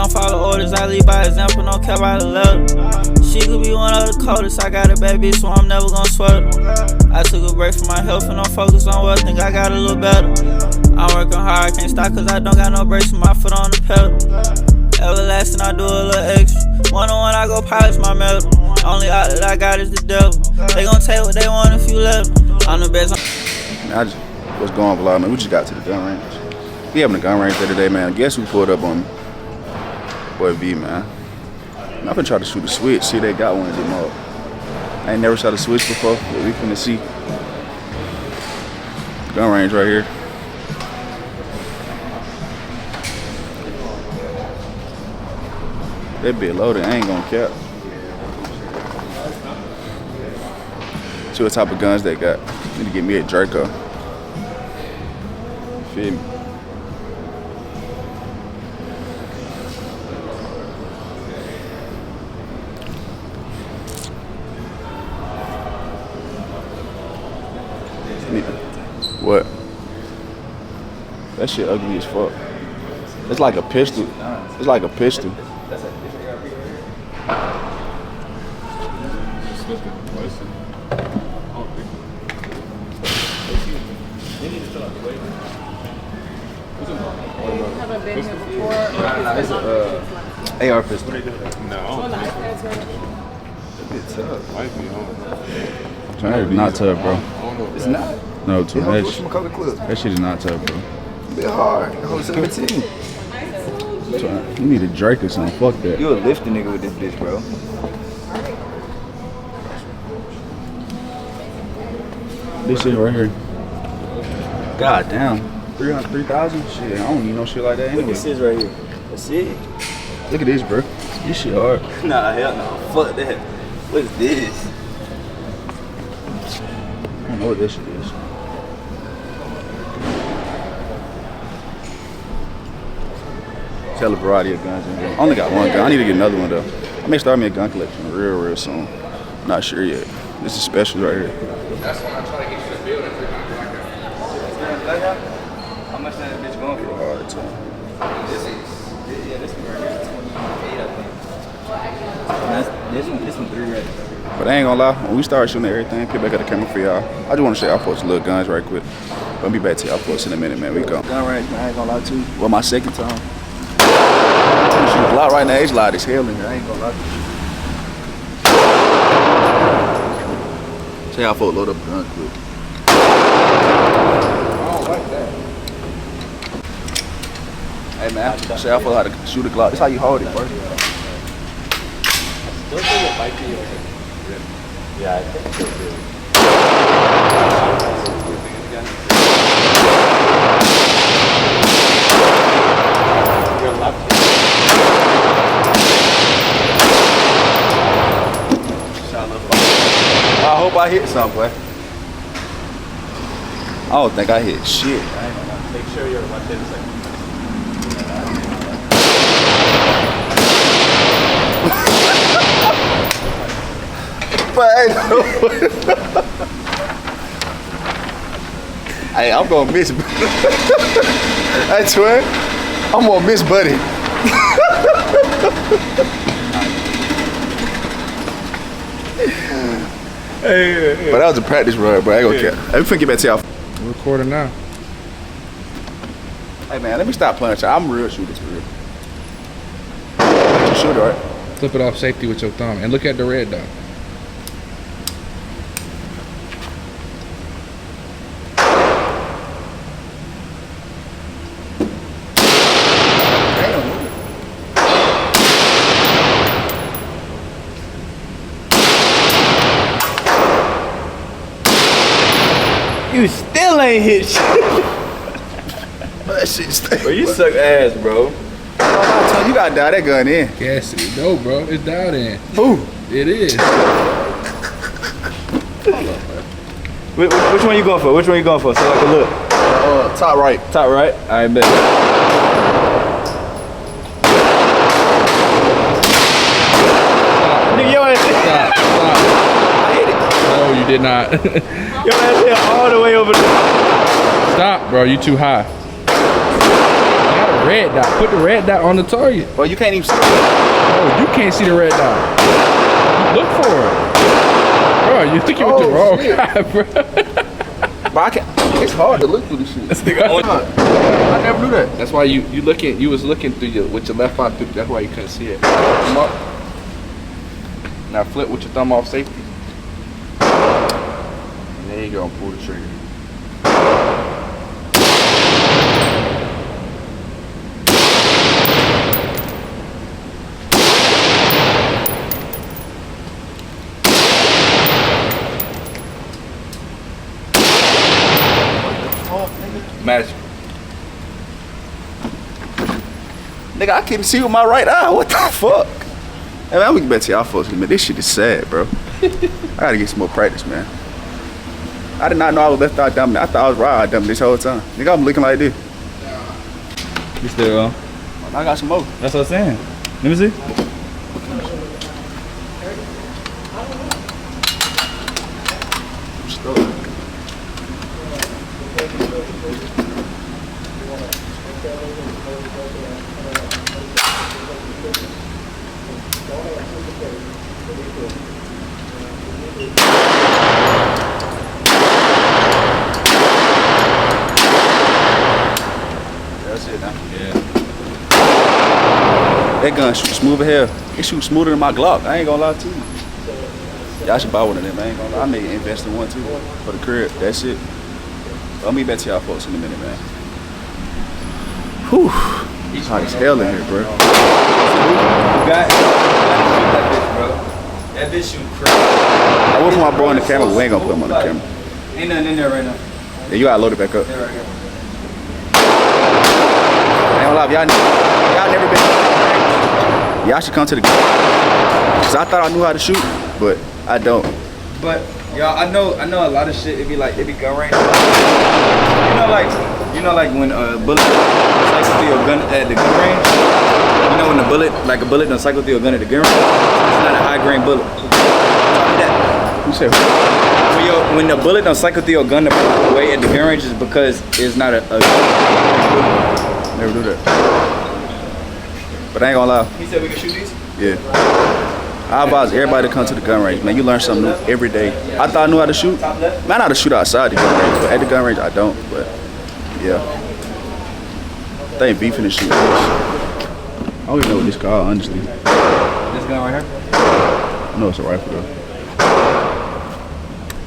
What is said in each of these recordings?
don't follow orders, I lead by example, don't care by the letter. She could be one of the coldest, I got a bad bitch, so I'm never gon' sweat her. I took a break from my health and I'm focused on what I think I got a little better. I'm working hard, I can't stop cause I don't got no brakes with my foot on the pedal. Everlasting, I do a little extra. One-on-one, I go polish my metal. Only out that I got is the devil. They gon' take what they want if you let them. I'm the best. Man, what's going on, vlog, man? We just got to the gun range. We having a gun range there today, man. Guess who pulled up on me? Boy V, man. I've been trying to shoot a switch. See, they got one of them up. I ain't never shot a switch before, but we finna see. Gun range right here. That bit loaded, I ain't gonna cap. See what type of guns they got. Need to get me a Draco. Feel me? What? That shit ugly as fuck. It's like a pistol. It's like a pistol. Haven't been here before. It's a AR pistol. No. It's tough. Might be home. Not tough, bro. It's not. No, too much. That shit is not tough, bro. Bit hard. Hold 17. You need a Drake or something. Fuck that. You a lifting nigga with this bitch, bro. This shit right here. God damn. 3,000? Shit, I don't need no shit like that anyway. Look at this right here. That's it. Look at this, bro. This shit hard. Nah, hell no. Fuck that. What is this? I don't know what this shit is. Tell a variety of guns in here. I only got one gun. I need to get another one though. I may start me a gun collection real soon. Not sure yet. This is special right here. That's why I'm trying to get you the building. How much that bitch going for? Hard time. This one right here is 28, I think. This one 3 right there. But I ain't gonna lie, when we start shooting everything, get back at the camera for y'all. I just wanna show y'all folks little guns right quick. I'll be back to y'all folks in a minute, man. We go. Gun range, man, I ain't gonna lie to you. Well, my second time. Shoot a lot right now. It's loud as hell in here. I ain't gonna lie to you. Show y'all folks load up a gun quick. I don't like that. Hey man, show y'all folks how to shoot a Glock. This how you hold it, bro. Still think it might be like a yeah, I think so too. Your left I hope I hit something, boy. I don't think I hit shit. make sure your left hand is like But hey, I'm gonna miss. I swear, I'm gonna miss Buddy. Hey. But that was a practice run, bro. I ain't gonna care. Hey, we finna get back to y'all. We're recording now. Hey man, let me stop playing. I'm a real shooter for real. You shoot, right? Flip it off safety with your thumb and look at the red dot. You still ain't hit shit. That shit stay. Bro, you suck ass, bro. You gotta dial that gun in. Gas it. No, bro. It's dialed in. Who? It is. Which one you going for? Which one you going for? So I can look. Top right. Top right? I bet. Nigga, your ass Stop. Stop. I hit it. No, you did not. Your ass hit all the way over there. Stop, bro. You too high. I got a red dot. Put the red dot on the target. Bro, you can't even see it. Oh, you can't see the red dot. Look for it. Bro, you thinking with the wrong guy, bro. Bro, I can't. It's hard to look through this shit. I never knew that. That's why you was looking through with your left eye through. That's why you couldn't see it. Come up. Now flip with your thumb off safety. And there you go, and pull the trigger. Magic. Nigga, I can't see with my right eye. What the fuck? Hey, man, we can bet to y'all folks, man. This shit is sad, bro. I gotta get some more practice, man. I did not know I was left eye dominant. I thought I was right eye dominant this whole time. Nigga, I'm looking like this. You still on? I got some more. That's what I'm saying. Let me see. That's it now. Yeah. That gun shoots smooth as hell. It shoots smoother than my Glock. I ain't gonna lie to you. Y'all should buy one of them. I ain't gonna lie. I may invest in one too for the crib. That's it. I'll be back to y'all folks in a minute, man. Whew. It's hot as hell in here, bro. You got to shoot that bitch, bro. That bitch shoot crazy. I work for my bro on the camera, but we ain't gonna put him on the camera. Ain't nothing in there right now. Yeah, you gotta load it back up. There right here. I ain't gonna lie, y'all never been. Y'all should come to the game. Cause I thought I knew how to shoot, but I don't. But y'all, I know a lot of shit. It be gun range. You know, like when a bullet cycles through your gun at the gun range. You know when a bullet done cycle through your gun at the gun range. It's not a high grain bullet. You said When the bullet done cycle through your gun the way at the gun range is because it's not a never do that. But I ain't gonna lie. He said we can shoot these? Yeah. I advise everybody to come to the gun range, man. You learn something new every day. I thought I knew how to shoot. Man, I know how to shoot outside the gun range, but at the gun range I don't. But yeah. They ain't beefing and shooting. I don't even know what this called, honestly. This gun right here? I know it's a rifle though.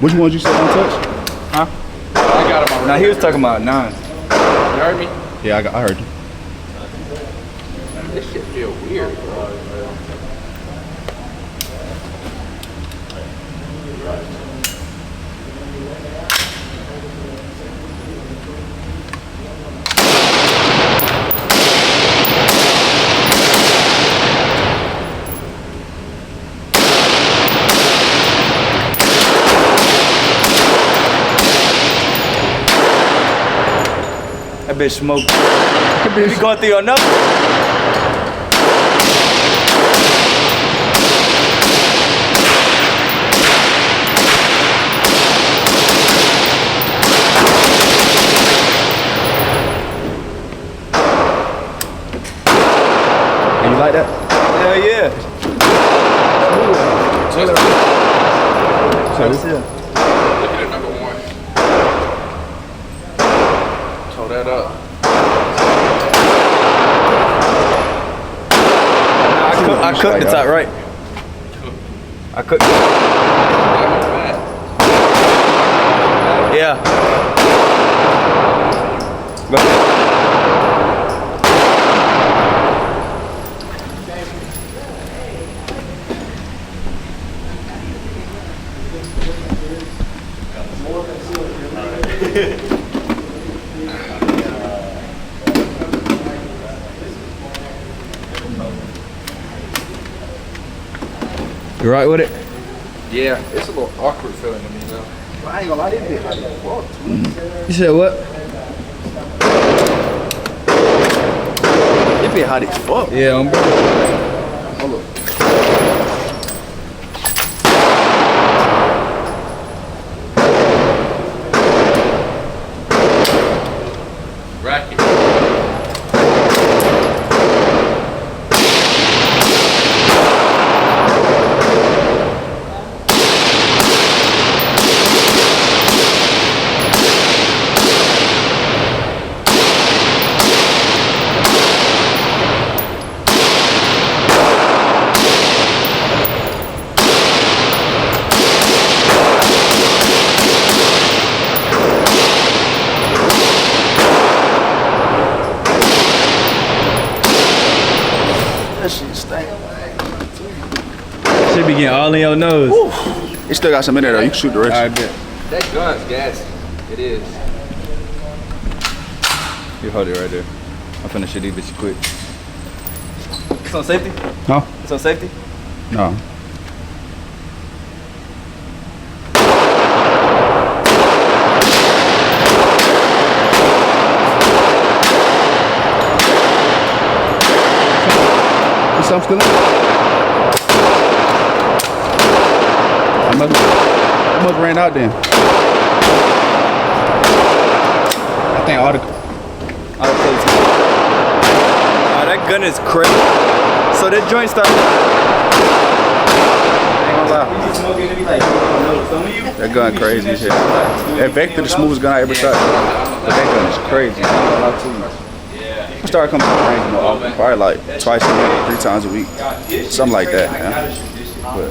Which ones you said untouched? Huh? I got him already. Now he was talking about nines. You heard me? Yeah, I heard you. This shit feel weird, bro. That bitch smoked. You going through your nose? And you like that? Hell yeah. So, Look at it, number one. Toe that up. I cooked the top right. I cooked it. Yeah. Go. You right with it? Yeah, it's a little awkward feeling to me though. I ain't gonna lie, this bitch. You said what? It be hot as fuck. Yeah, I'm Hold up. Racket. that shit stink. Should be getting all in your nose. It still got some in there though. You can shoot the rest. I bet. That gun's gassy. It is. You hold it right there. I'm finna shoot these bitches quick. It's on safety? Huh? It's on safety? No. Is something still in? I must ran out then. I think all the That gun is crazy. So that joint started. that gun crazy as hell. That Vector the smoothest gun I ever shot. But that gun is crazy. I I started coming to the range more often, probably like twice a week, 3 times a week. Something like that, man. But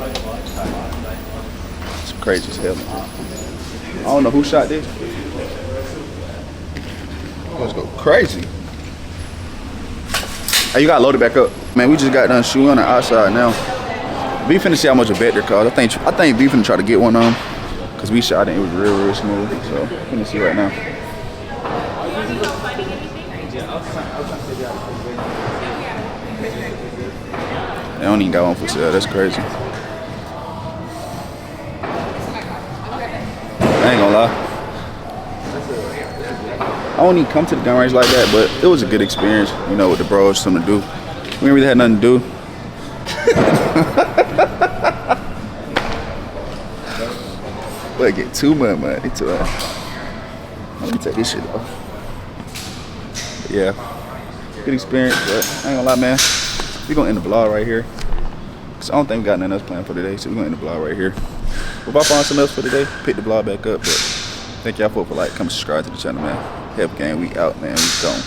it's crazy as hell, man. I don't know who shot this. Let's go crazy. Hey, you gotta load it back up. Man, we just got done shooting on the outside now. We finna see how much a Vector costs. I think we finna try to get one of them. Cause we shot it, it was real smooth. So, finna see right now. They don't even got one for sale, that's crazy. I ain't gonna lie. I don't even come to the gun range like that, but it was a good experience, you know, with the bros, something to do. We ain't really had nothing to do. But get too much money to it. Let me take this shit off. But yeah, good experience, but I ain't gonna lie, man. We gonna end the vlog right here. Cause I don't think we got nothing else planned for today, so we gonna end the vlog right here. We'll if I find something else for today, pick the vlog back up, but thank y'all for like, comment, subscribe to the channel, man. Help gang, we out, man. We gone.